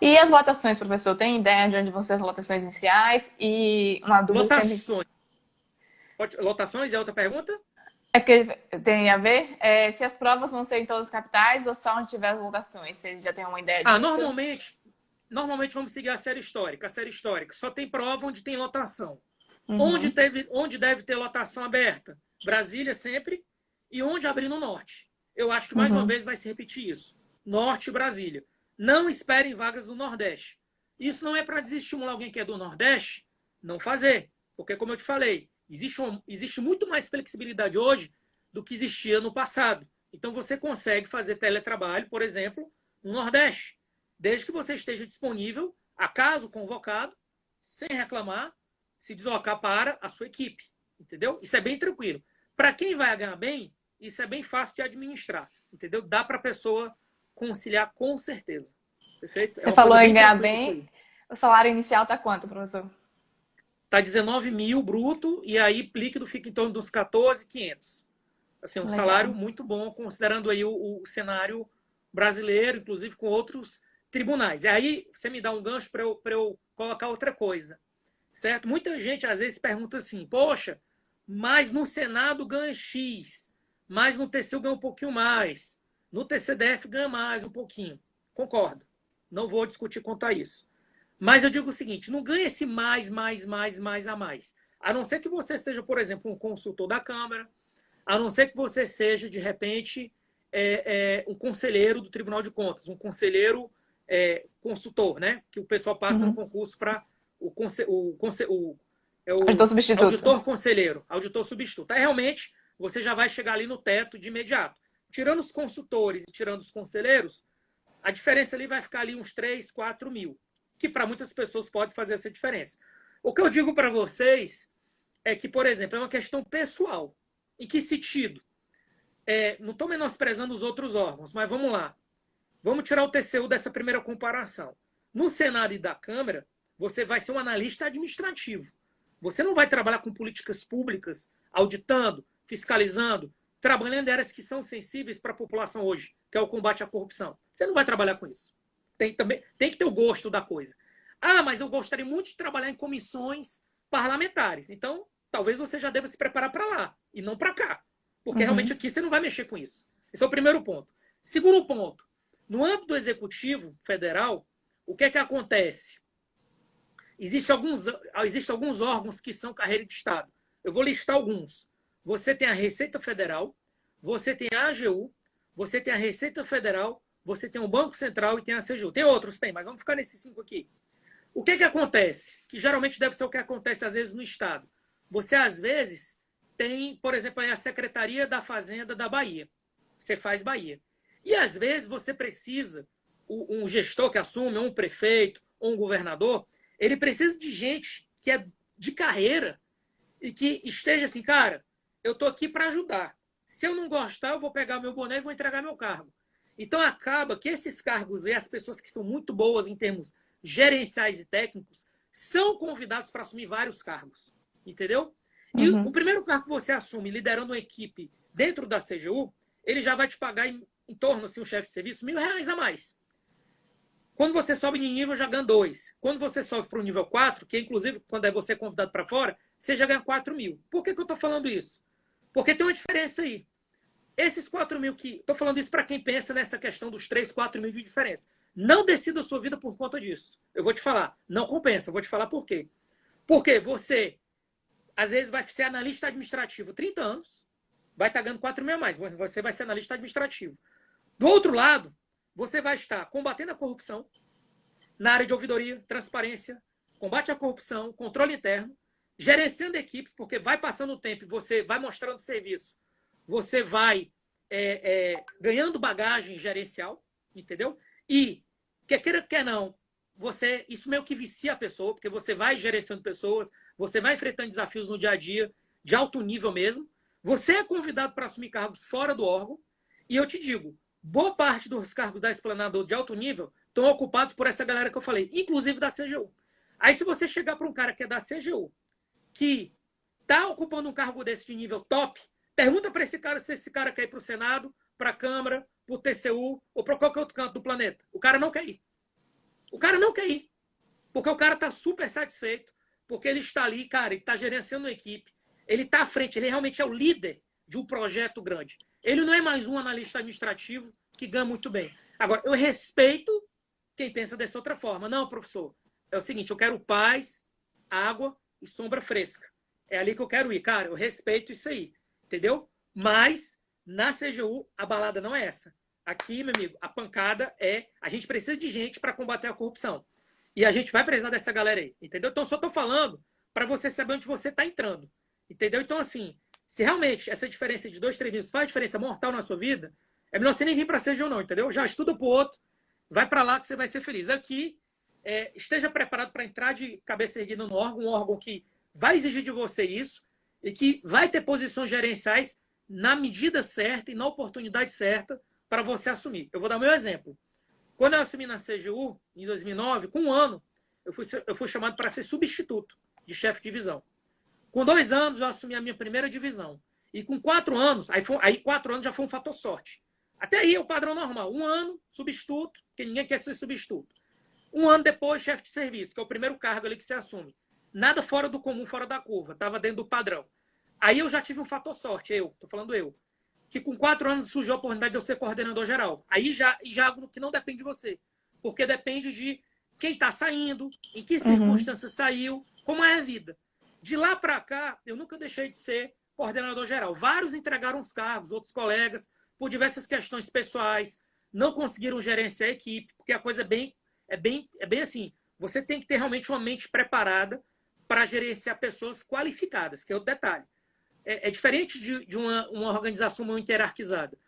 E as lotações, professor? Tem ideia de onde vão ser as lotações iniciais? E uma dúvida sempre. Lotações. Lotações é outra pergunta? É porque tem a ver se as provas vão ser em todas as capitais ou só onde tiver as lotações. Vocês já têm uma ideia Ah, disso? normalmente vamos seguir a série histórica. A série histórica só tem prova onde tem lotação. Uhum, Onde deve ter lotação aberta? Brasília sempre. E onde abrir no norte? Eu acho que mais uma uhum. vez vai se repetir isso. Norte e Brasília. Não esperem vagas do Nordeste. Isso não é para desestimular alguém que é do Nordeste não fazer. Porque, como eu te falei, existe muito mais flexibilidade hoje do que existia no passado. Então, você consegue fazer teletrabalho, por exemplo, no Nordeste, desde que você esteja disponível, acaso convocado, sem reclamar, se deslocar para a sua equipe. Entendeu? Isso é bem tranquilo. Para quem vai ganhar bem, isso é bem fácil de administrar. Entendeu? Dá para a pessoa conciliar com certeza. Perfeito? É Você uma coisa falou em bem ganhar tranquila isso bem. aí. O salário inicial tá quanto, professor? Tá 19 mil bruto e aí líquido fica em torno dos 14.500. Assim, um salário Legal. muito bom, considerando aí o cenário brasileiro, inclusive com outros tribunais. E aí você me dá um gancho para eu colocar outra coisa, certo? Muita gente às vezes pergunta assim, poxa, mas no Senado ganha X, mas no TCU ganha um pouquinho mais, no TCDF ganha mais um pouquinho. Concordo, não vou discutir quanto a isso. Mas eu digo o seguinte, não ganha esse mais a mais. A não ser que você seja, por exemplo, um consultor da Câmara, a não ser que você seja, de repente, um conselheiro do Tribunal de Contas, um conselheiro consultor, né? Que o pessoal passa no Uhum. concurso para o, é o Auditor substituto. auditor conselheiro, auditor substituto. Aí realmente você já vai chegar ali no teto de imediato. Tirando os consultores e tirando os conselheiros, a diferença ali vai ficar ali uns 3, 4 mil, que para muitas pessoas pode fazer essa diferença. O que eu digo para vocês é que, por exemplo, é uma questão pessoal. Em que sentido? Não estou menosprezando os outros órgãos, mas vamos lá. Vamos tirar o TCU dessa primeira comparação. No Senado e da Câmara, você vai ser um analista administrativo. Você não vai trabalhar com políticas públicas, auditando, fiscalizando, trabalhando em áreas que são sensíveis para a população hoje, que é o combate à corrupção. Você não vai trabalhar com isso. Tem que ter o gosto da coisa. Ah, mas eu gostaria muito de trabalhar em comissões parlamentares. Então, talvez você já deva se preparar para lá e não para cá. Porque realmente Uhum. aqui você não vai mexer com isso. Esse é o primeiro ponto. Segundo ponto, no âmbito do executivo federal, o que é que acontece? Existem alguns órgãos que são carreira de Estado. Eu vou listar alguns. Você tem a Receita Federal, você tem a AGU, você tem a Receita Federal, você tem o Banco Central e tem a CGU. Tem outros, tem, mas vamos ficar nesses 5 aqui. O que é que acontece? Que geralmente deve ser o que acontece às vezes no Estado. Você, às vezes, tem, por exemplo, a Secretaria da Fazenda da Bahia. Você faz Bahia. E, às vezes, você precisa, um gestor que assume, ou um prefeito, ou um governador, ele precisa de gente que é de carreira e que esteja assim, cara, eu estou aqui para ajudar. Se eu não gostar, eu vou pegar meu boné e vou entregar meu cargo. Então acaba que esses cargos e as pessoas que são muito boas em termos gerenciais e técnicos são convidados para assumir vários cargos. Entendeu? E o Uhum. primeiro cargo que você assume liderando uma equipe dentro da CGU, ele já vai te pagar em torno, assim, o chefe de serviço, R$ 1.000 a mais. Quando você sobe de nível, já ganha 2. Quando você sobe para o nível 4, que inclusive quando é você convidado para fora, você já ganha 4 mil. Por que eu estou falando isso? Porque tem uma diferença aí. Esses 4 mil que. Estou falando isso para quem pensa nessa questão dos 3, 4 mil de diferença. Não decida a sua vida por conta disso. Eu vou te falar. Não compensa. Eu vou te falar por quê. Porque você, às vezes, vai ser analista administrativo 30 anos, vai estar ganhando 4 mil a mais. Você vai ser analista administrativo. Do outro lado, você vai estar combatendo a corrupção na área de ouvidoria, transparência, combate à corrupção, controle interno, gerenciando equipes, porque vai passando o tempo e você vai mostrando serviço, você vai ganhando bagagem gerencial, entendeu? E, quer queira, quer não, isso meio que vicia a pessoa, porque você vai gerenciando pessoas, você vai enfrentando desafios no dia a dia, de alto nível mesmo, você é convidado para assumir cargos fora do órgão, e eu te digo, boa parte dos cargos da Esplanador de alto nível estão ocupados por essa galera que eu falei, inclusive da CGU. Aí, se você chegar para um cara que é da CGU, que está ocupando um cargo desse de nível top, pergunta para esse cara se esse cara quer ir para o Senado, para a Câmara, para o TCU ou para qualquer outro canto do planeta. O cara não quer ir. O cara não quer ir, porque o cara está super satisfeito, porque ele está ali, cara, ele está gerenciando uma equipe, ele está à frente, ele realmente é o líder de um projeto grande. Ele não é mais um analista administrativo que ganha muito bem. Agora, eu respeito quem pensa dessa outra forma. Não, professor, é o seguinte, eu quero paz, água e sombra fresca. É ali que eu quero ir. Cara, eu respeito isso aí, entendeu? Mas, na CGU, a balada não é essa. Aqui, meu amigo, a pancada é... A gente precisa de gente para combater a corrupção. E a gente vai precisar dessa galera aí, entendeu? Então, só estou falando para você saber onde você está entrando, entendeu? Então, assim, se realmente essa diferença de 2, 3 minutos faz diferença mortal na sua vida, é melhor você nem vir para a CGU não, entendeu? Já estuda pro outro, vai para lá que você vai ser feliz. Aqui, esteja preparado para entrar de cabeça erguida no órgão, um órgão que vai exigir de você isso e que vai ter posições gerenciais na medida certa e na oportunidade certa para você assumir. Eu vou dar o meu exemplo. Quando eu assumi na CGU, em 2009, com um ano, eu fui chamado para ser substituto de chefe de divisão. Com 2 anos, eu assumi a minha primeira divisão. E com 4 anos, aí 4 anos já foi um fator sorte. Até aí é o padrão normal. 1 ano, substituto, porque ninguém quer ser substituto. 1 ano depois, chefe de serviço, que é o primeiro cargo ali que você assume. Nada fora do comum, fora da curva. Estava dentro do padrão. Aí eu já tive um fator sorte, tô falando eu. Que com 4 anos surgiu a oportunidade de eu ser coordenador geral. Aí já algo que não depende de você. Porque depende de quem está saindo, em que circunstâncias saiu, como é a vida. De lá para cá, eu nunca deixei de ser coordenador geral. Vários entregaram os cargos, outros colegas, por diversas questões pessoais, não conseguiram gerenciar a equipe, porque a coisa é bem assim. Você tem que ter realmente uma mente preparada para gerenciar pessoas qualificadas, que é o detalhe. É diferente de uma organização muito hierarquizada.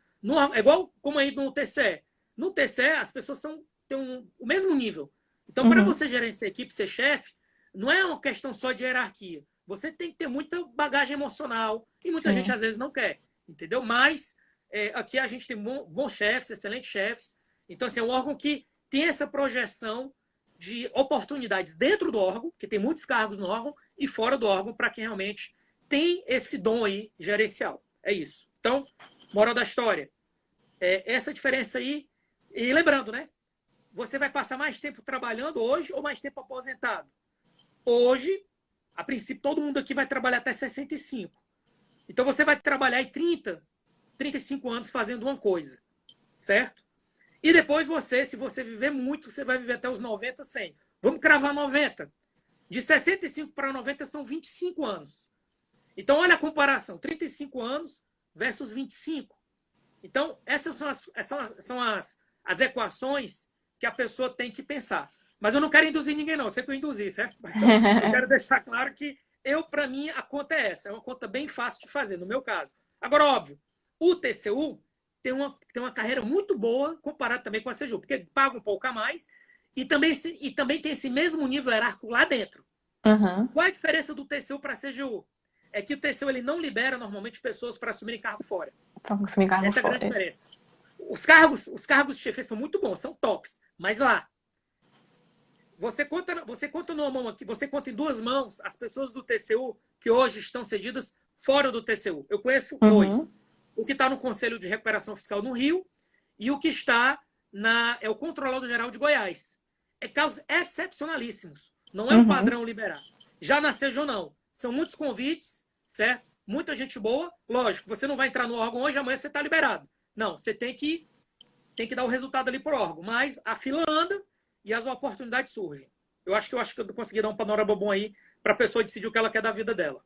É igual como aí no TCE. No TCE, as pessoas têm o mesmo nível. Então, para você gerenciar a equipe, ser chefe, não é uma questão só de hierarquia. Você tem que ter muita bagagem emocional e muita gente, às vezes, não quer. Entendeu? Mas aqui a gente tem bons chefes, excelentes chefes. Então, assim, é um órgão que tem essa projeção de oportunidades dentro do órgão, que tem muitos cargos no órgão, e fora do órgão, para quem realmente tem esse dom aí gerencial. É isso. Então, moral da história. Essa diferença aí. E lembrando, né? Você vai passar mais tempo trabalhando hoje ou mais tempo aposentado? Hoje, a princípio, todo mundo aqui vai trabalhar até 65. Então, você vai trabalhar aí 30, 35 anos fazendo uma coisa. Certo? E depois você, se você viver muito, você vai viver até os 90, 100. Vamos cravar 90. De 65 para 90 são 25 anos. Então, olha a comparação. 35 anos versus 25. Então, essas são as equações que a pessoa tem que pensar. Mas eu não quero induzir ninguém, não. Eu sei que eu induzi, certo? Então, eu quero deixar claro que para mim, a conta é essa. É uma conta bem fácil de fazer, no meu caso. Agora, óbvio, o TCU tem uma carreira muito boa comparado também com a CGU, porque paga um pouco a mais e também tem esse mesmo nível hierárquico lá dentro. Qual é a diferença do TCU para a CGU? É que o TCU ele não libera normalmente pessoas para assumirem cargo fora. Para assumir cargo Essa é a fora. grande diferença. Os cargos de chefia são muito bons, são tops, mas lá você conta numa mão aqui, você conta em 2 mãos as pessoas do TCU que hoje estão cedidas fora do TCU. Eu conheço 2. O que está no Conselho de Recuperação Fiscal no Rio e o que está é o Controlador Geral de Goiás. É casos excepcionalíssimos. Não é um padrão liberar. Já na CGU, não. São muitos convites, certo? Muita gente boa. Lógico, você não vai entrar no órgão hoje, amanhã você está liberado. Não, você tem que dar o resultado ali pro órgão. Mas a fila anda e as oportunidades surgem. Eu acho que eu consegui dar um panorama bom aí para a pessoa decidir o que ela quer da vida dela.